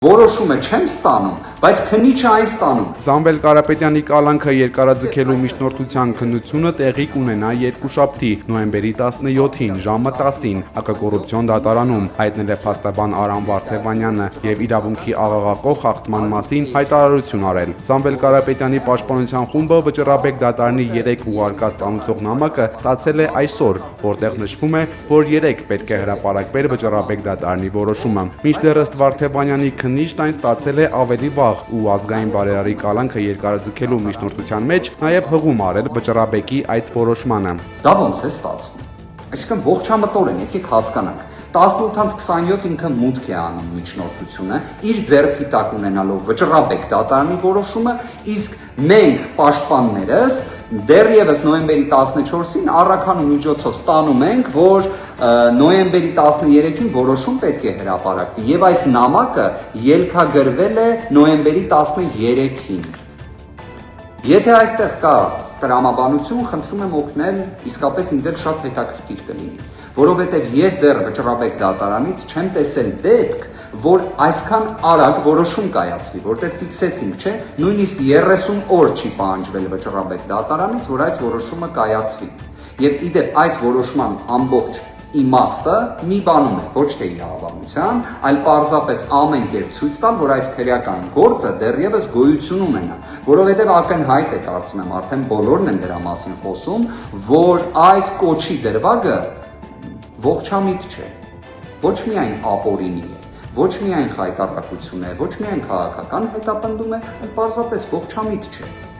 Որոշումը չեմ ստանում, բայց քննիչը այն ստանում։ Սամվել Կարապետյանի կալանքը երկարաձգելու միջնորդության քննությունը տեղի կունենա երկուշաբթի, նոյեմբերի 17-ին, ժամը 10-ին, ՀԿ դատարանում, հայտնել է փաստաբան Արամ Վարդևանյանը եւ իրավունքի աղաղակող խախտման մասին հայտարարություն արել։ Սամվել Կարապետյանի պաշտպանության խումբը Վճռաբեկ դատարանի 3 ուղարկած ծանուցող նամակը ստացել է այսօր, որտեղ նշվում է, որ 3 պետք է հրապարակվեր Վճռաբեկ դատարանի որոշումը։ Մինչդեռ ըստ Վարդևանյանի քննիչն այն ստացել է ավելի վաղ ու ազգային բարերարի կալանքը երկարաձգելու միջնորդության մեջ նաև հղում արել Վճռաբեկի այդ որոշմանը։ Դա ոնց է ստացվում։ Այսինքն ողջամտորեն եկեք հասկանանք։ 18-27 ինքը մուտք է անում միջնորդությունը, իր ձեռքի տակ ունենալով Վճռաբեկ դատարանի որոշումը, իսկ մենք պաշտպաններս դեռևս նոյեմբերի 14-ին առաքանու միջոցով ստանում ենք, որ նոյեմբերի 13-ին որոշում պետք է հրապարակվի եւ այս նամակը ելքագրվել է նոյեմբերի 13-ին։ Եթե այստեղ կա տրամաբանություն, խնդրում եմ օգնել, իսկապես ինձ էլ շատ հետաքրքիր կլինի, որովհետեւ ես դեռ Վճռաբեկ դատարանից չեմ տեսել դեպք, որ այսքան արագ որոշում կայացվի, որտեղ ֆիքսեցինք, չէ, նույնիսկ 30 օր չի պահանջվել Վճռաբեկ դատարանից, որ այս որոշումը կայացվի։ Եվ իդեպ այս որոշման ամբողջ իմաստը մի բանում է, ոչ թե իրավաբանության, այլ պարզապես ամեն կերպ ցույց տալ, որ այս քրեական գործը դեռևս գոյություն ունենա, որովհետև ակնհայտ է, կարծում եմ, արդեն բոլորն են դրա մասին խոսում, որ այս կոչի դրվագը ողջամիտ չէ, ոչ միայն ապօրինի է, ոչ միայն խայտառակություն է, ոչ միայն քաղաքական հետապնդում է, այլ պարզապես ողջամիտ չէ։